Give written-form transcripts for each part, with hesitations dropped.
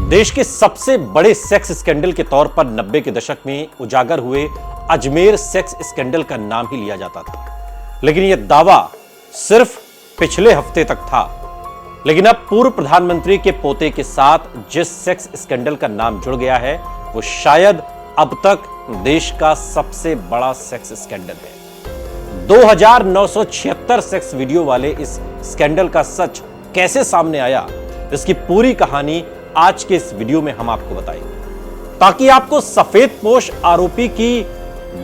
देश के सबसे बड़े सेक्स स्कैंडल के तौर पर 90 के दशक में उजागर हुए अजमेर सेक्स स्कैंडल का नाम ही लिया जाता था, लेकिन यह दावा सिर्फ पिछले हफ्ते तक था। लेकिन अब पूर्व प्रधानमंत्री के पोते के साथ जिस सेक्स स्कैंडल का नाम जुड़ गया है वो शायद अब तक देश का सबसे बड़ा सेक्स स्कैंडल है। 2976 सेक्स वीडियो वाले इस स्कैंडल का सच कैसे सामने आया, इसकी पूरी कहानी आज के इस वीडियो में हम आपको बताएंगे, ताकि आपको सफेदपोश आरोपी की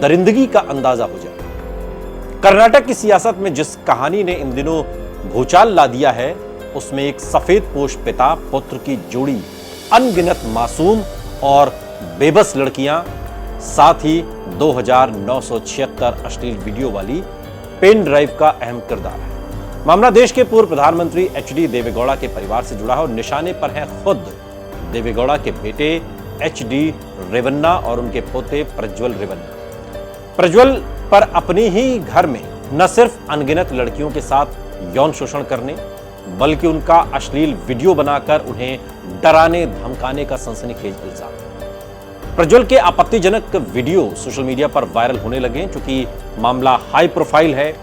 दरिंदगी का अंदाजा हो जाए। कर्नाटक की सियासत में जिस कहानी ने इन दिनों भूचाल ला दिया है, उसमें एक सफेदपोश पिता पुत्र की जोड़ी, अनगिनत मासूम और बेबस लड़कियां, साथ ही 2976 अश्लील वीडियो वाली पेन ड्राइव का अहम किरदार है। मामला देश के पूर्व प्रधानमंत्री एचडी देवेगौड़ा के परिवार से जुड़ा है और निशाने पर है खुद देवेगौड़ा के बेटे एचडी रेवन्ना और उनके पोते प्रज्वल रेवन्ना। प्रज्वल पर अपने ही घर में न सिर्फ अनगिनत लड़कियों के साथ यौन शोषण करने, बल्कि उनका अश्लील वीडियो बनाकर उन्हें डराने धमकाने का सनसनीखेज इल्जाम। प्रज्वल के आपत्तिजनक वीडियो सोशल मीडिया पर वायरल होने लगे, क्योंकि मामला हाई प्रोफाइल है।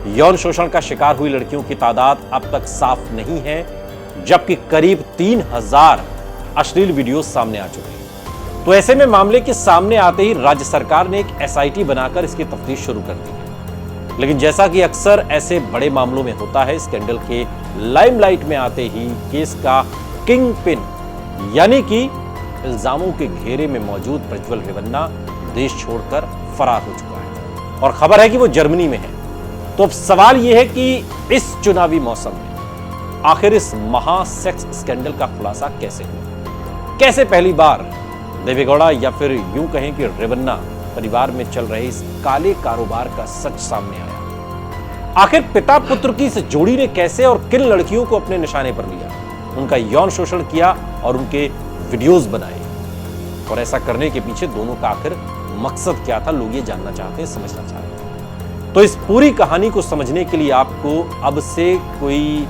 यौन शोषण का शिकार हुई लड़कियों की तादाद अब तक साफ नहीं है, जबकि करीब 3000 अश्लील वीडियो सामने आ चुके हैं। तो ऐसे में मामले के सामने आते ही राज्य सरकार ने एक एसआईटी बनाकर इसकी तफ्तीश शुरू कर दी है। लेकिन जैसा कि अक्सर ऐसे बड़े मामलों में होता है, स्कैंडल के लाइमलाइट में आते ही केस का किंग पिन यानी कि इल्जामों के घेरे में मौजूद प्रज्वल रेवन्ना देश छोड़कर फरार हो चुका है और खबर है कि वो जर्मनी में है। तो अब सवाल यह है कि इस चुनावी मौसम में आखिर इस महा सेक्स स्कैंडल का खुलासा कैसे हुआ, कैसे पहली बार देवेगौड़ा या फिर यूं कहें कि रेवन्ना परिवार में चल रहे इस काले कारोबार का सच सामने आया। आखिर पिता पुत्र की इस जोड़ी ने कैसे और किन लड़कियों को अपने निशाने पर लिया, उनका यौन शोषण किया और उनके वीडियोस बनाए, और ऐसा करने के पीछे दोनों का आखिर मकसद क्या था, लोग ये जानना चाहते हैं, समझना चाहते हैं। तो इस पूरी कहानी को समझने के लिए आपको अब से कोई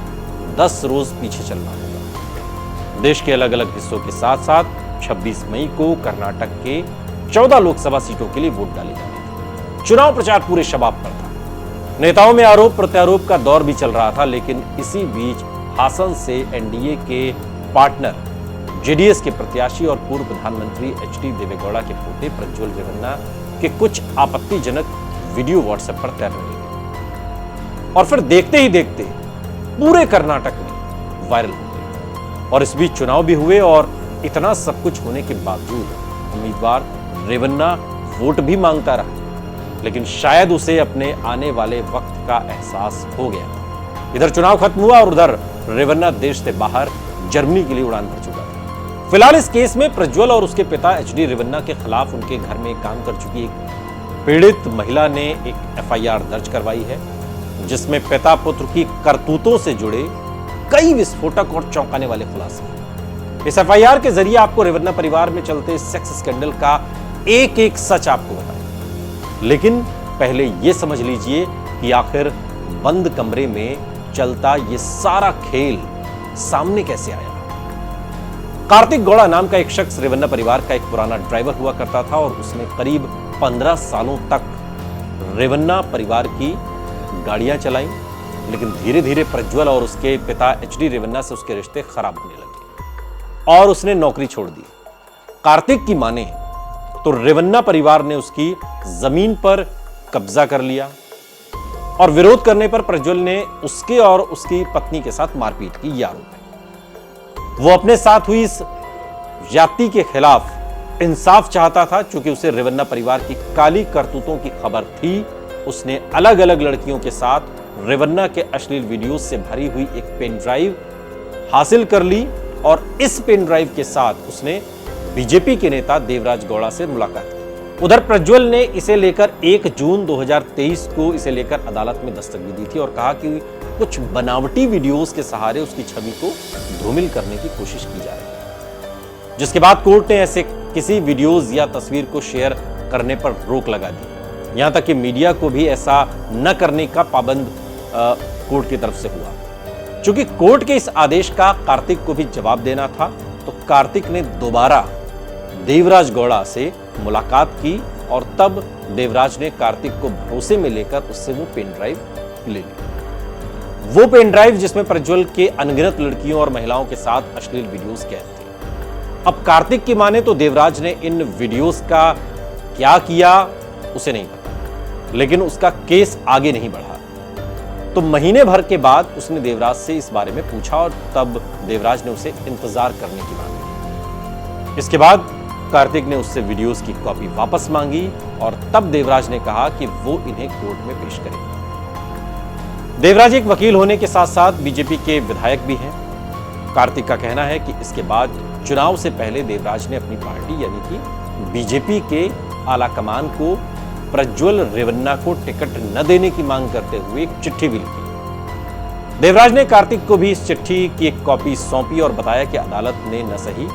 10 रोज पीछे चलना होगा। देश के अलग अलग हिस्सों के साथ साथ 26 मई को कर्नाटक के 14 लोकसभा सीटों के लिए वोट डाले जाने थे। चुनाव प्रचार पूरे शबाब पर था। नेताओं में आरोप प्रत्यारोप का दौर भी चल रहा था, लेकिन इसी बीच हासन से एनडीए के पार्टनर जेडीएस के प्रत्याशी और पूर्व प्रधानमंत्री एचडी देवेगौड़ा के पोते प्रज्वल रेवन्ना के कुछ आपत्तिजनक वीडियो व्हाट्सएप पर तैरने लगे और फिर देखते ही देखते पूरे कर्नाटक में वायरल हो गए। और इस बीच चुनाव भी हुए और इतना सब कुछ होने के बावजूद उम्मीदवार रेवन्ना वोट भी मांगता रहा, लेकिन शायद उसे अपने आने वाले वक्त का एहसास हो गया। इधर चुनाव खत्म हुआ और उधर रेवन्ना देश से बाहर जर्मनी के लिए उड़ान भर चुका था। फिलहाल इस केस में प्रज्वल और उसके पिता एचडी रेवन्ना के खिलाफ उनके घर में काम कर चुकी एक पीड़ित महिला ने एक एफआईआर दर्ज करवाई है, जिसमें पिता पुत्र की करतूतों से जुड़े कई विस्फोटक और चौंकाने वाले खुलासे। इस एफआईआर के जरिए आपको रेवन्ना परिवार में चलते सेक्स स्कैंडल का एक एक सच आपको बताएं। लेकिन पहले यह समझ लीजिए कि आखिर बंद कमरे में चलता यह सारा खेल सामने कैसे आया। कार्तिक गौड़ा नाम का एक शख्स रेवन्ना परिवार का एक पुराना ड्राइवर हुआ करता था और उसने करीब 15 सालों तक रेवन्ना परिवार की गाड़ियां चलाई, लेकिन धीरे धीरे प्रज्वल और उसके पिता एचडी रेवन्ना से उसके रिश्ते खराब होने लगे और उसने नौकरी छोड़ दी। कार्तिक की माने तो रेवन्ना परिवार ने उसकी जमीन पर कब्जा कर लिया और विरोध करने पर प्रज्वल ने उसके और उसकी पत्नी के साथ मारपीट की। ये आरोप है। वो अपने साथ हुई इस जाति के खिलाफ इंसाफ चाहता था, चूंकि उसे रेवन्ना परिवार की काली करतूतों की खबर थी। उसने अलग अलग लड़कियों के साथ रेवन्ना के अश्लील वीडियोस से भरी हुई एक पेन ड्राइव हासिल कर ली और इस पेन ड्राइव के साथ उसने बीजेपी के नेता देवराज गौड़ा से मुलाकात की। उधर प्रज्वल ने इसे लेकर 1 जून 2023 को इसे लेकर अदालत में दस्तक भी दी थी और कहा कि कुछ बनावटी वीडियोस के सहारे उसकी छवि को धूमिल करने की कोशिश की जा रही है, जिसके बाद कोर्ट ने ऐसे किसी वीडियोस या तस्वीर को शेयर करने पर रोक लगा दी। यहां तक कि मीडिया को भी ऐसा न करने का पाबंद कोर्ट की तरफ से हुआ। चूंकि कोर्ट के इस आदेश का कार्तिक को भी जवाब देना था, तो कार्तिक ने दोबारा देवराज गौड़ा से मुलाकात की और तब देवराज ने कार्तिक को भरोसे में लेकर उससे वो पेन ड्राइव ले ली। वो पेन ड्राइव जिसमें प्रज्वल के अनगिनत लड़कियों और महिलाओं के साथ अश्लील वीडियोस कैद थे। अब कार्तिक की माने तो देवराज ने इन वीडियोस का क्या किया उसे नहीं पता, लेकिन उसका केस आगे नहीं बढ़ा। तो महीने भर के बाद उसने देवराज से इस बारे में पूछा और तब देवराज ने उसे इंतजार करने की बात कही। इसके बाद कार्तिक ने उससे वीडियोस की कॉपी वापस मांगी और तब देवराज ने कहा कि वो इन्हें कोर्ट में पेश करेगा। देवराज एक वकील होने के साथ साथ बीजेपी के विधायक भी हैं। कार्तिक का कहना है कि इसके बाद चुनाव से पहले देवराज ने अपनी पार्टी यानी कि बीजेपी के आलाकमान को प्रज्वल रेवन्ना को टिकट न देने की मांग करते हुए एक चिट्ठी भी लिखी। देवराज ने कार्तिक को भी इस चिट्ठी की एक कॉपी सौंपी और बताया कि अदालत ने न सही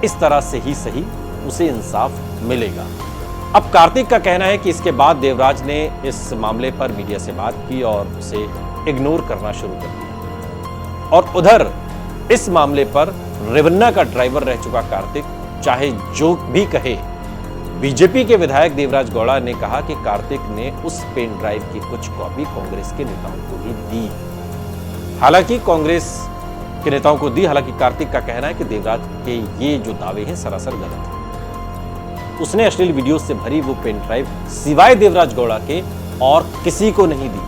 इस तरह से ही सही उसे इंसाफ मिलेगा। अब कार्तिक का कहना है कि इसके बाद देवराज ने इस मामले पर मीडिया से बात की और उसे इग्नोर करना शुरू कर दिया। और उधर इस मामले पर रेवन्ना का ड्राइवर रह चुका कार्तिक चाहे जो भी कहे, बीजेपी के विधायक देवराज गौड़ा ने कहा कि कार्तिक ने उस पेन ड्राइव की कुछ कॉपी कांग्रेस के नेताओं को भी दी। हालांकि कांग्रेस के नेताओं को दी। हालांकि कार्तिक का कहना है कि देवराज के ये जो दावे हैं सरासर गलत है। उसने अश्लील वीडियो से भरी वो पेन ड्राइव सिवाय देवराज गौड़ा के और किसी को नहीं दी।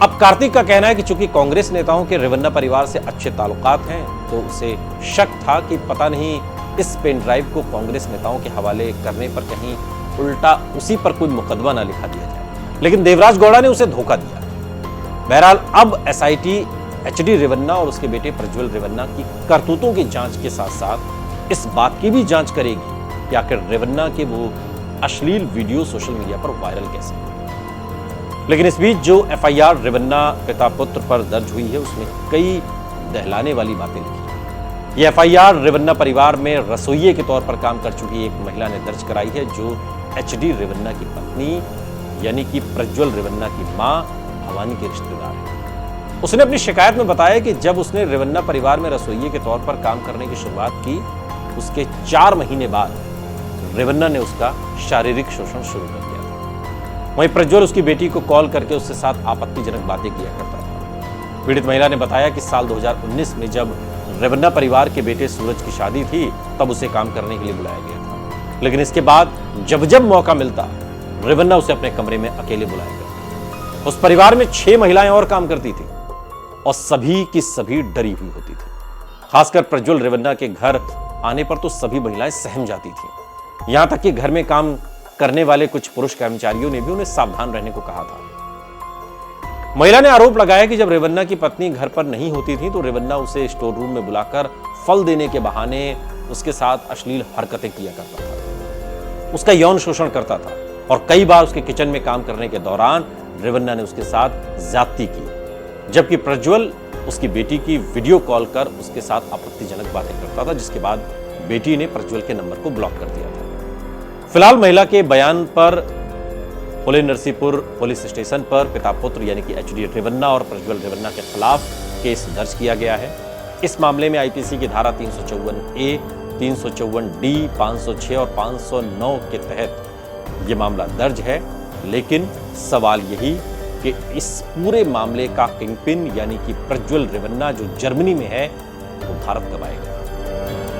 अब कार्तिक का कहना है कि चूंकि कांग्रेस नेताओं के रेवन्ना परिवार से अच्छे ताल्लुकात हैं तो उसे शक था कि पता नहीं इस पेन ड्राइव को कांग्रेस नेताओं के हवाले करने पर कहीं उल्टा उसी पर कोई मुकदमा ना लिखा दिया जाए, लेकिन देवराज गौड़ा ने उसे धोखा दिया। बहरहाल अब एसआईटी एचडी रेवन्ना और उसके बेटे प्रज्वल रेवन्ना की करतूतों की जांच के साथ साथ इस बात की भी जांच करेगी कि आखिर रेवन्ना के वो अश्लील वीडियो सोशल मीडिया पर वायरल कैसे। लेकिन इस बीच जो एफआईआर रेवन्ना पिता पुत्र पर दर्ज हुई है उसमें कई दहलाने वाली बातें लिखी। ये एफआईआर रेवन्ना परिवार में रसोइये के तौर पर काम कर चुकी एक महिला ने दर्ज कराई है जो एचडी रेवन्ना की पत्नी यानी कि प्रज्वल रेवन्ना की मां भवानी के रिश्तेदार है। उसने अपनी शिकायत में बताया कि जब उसने रेवन्ना परिवार में रसोइये के तौर पर काम करने की शुरुआत की उसके 4 महीने बाद रेवन्ना ने उसका शारीरिक शोषण शुरू कर दिया था। वहीं प्रज्वल उसकी बेटी को कॉल करके उसके साथ आपत्तिजनक बातें किया करता था। पीड़ित महिला ने बताया कि साल 2019 में जब रेवन्ना परिवार के बेटे सूरज की शादी थी तब उसे काम करने के लिए बुलाया गया था, लेकिन इसके बाद जब जब मौका मिलता रेवन्ना उसे अपने कमरे में अकेले बुलाया करता। उस परिवार में 6 महिलाएं और काम करती थी और सभी की सभी डरी हुई होती थी। खासकर प्रज्वल रेवन्ना के घर आने पर तो सभी महिलाएं सहम जाती थी। यहां तक कि घर में काम करने वाले कुछ पुरुष कर्मचारियों ने भी उन्हें सावधान रहने को कहा था। महिला ने आरोप लगाया कि जब रेवन्ना की पत्नी घर पर नहीं होती थी तो रेवन्ना उसे स्टोर रूम में बुलाकर फल देने के बहाने उसके साथ अश्लील हरकतें किया करता था, उसका यौन शोषण करता था और कई बार उसके किचन में काम करने के दौरान रेवन्ना ने उसके साथ ज्यादती की, जबकि प्रज्वल उसकी बेटी की वीडियो कॉल कर उसके साथ आपत्तिजनक बातें करता था, जिसके बाद बेटी ने प्रज्वल के नंबर को ब्लॉक कर दिया था। फिलहाल महिला के बयान पर फुले नरसीपुर पुलिस स्टेशन पर पिता पुत्र यानी कि एचडी रेवन्ना और प्रज्वल रेवन्ना के खिलाफ केस दर्ज किया गया है। इस मामले में आईपीसी की धारा 354A, 354D, 506 और 509 के तहत यह मामला दर्ज है। लेकिन सवाल यही कि इस पूरे मामले का किंगपिन यानी कि प्रज्वल रेवन्ना जो जर्मनी में है वो भारत कब आएगा।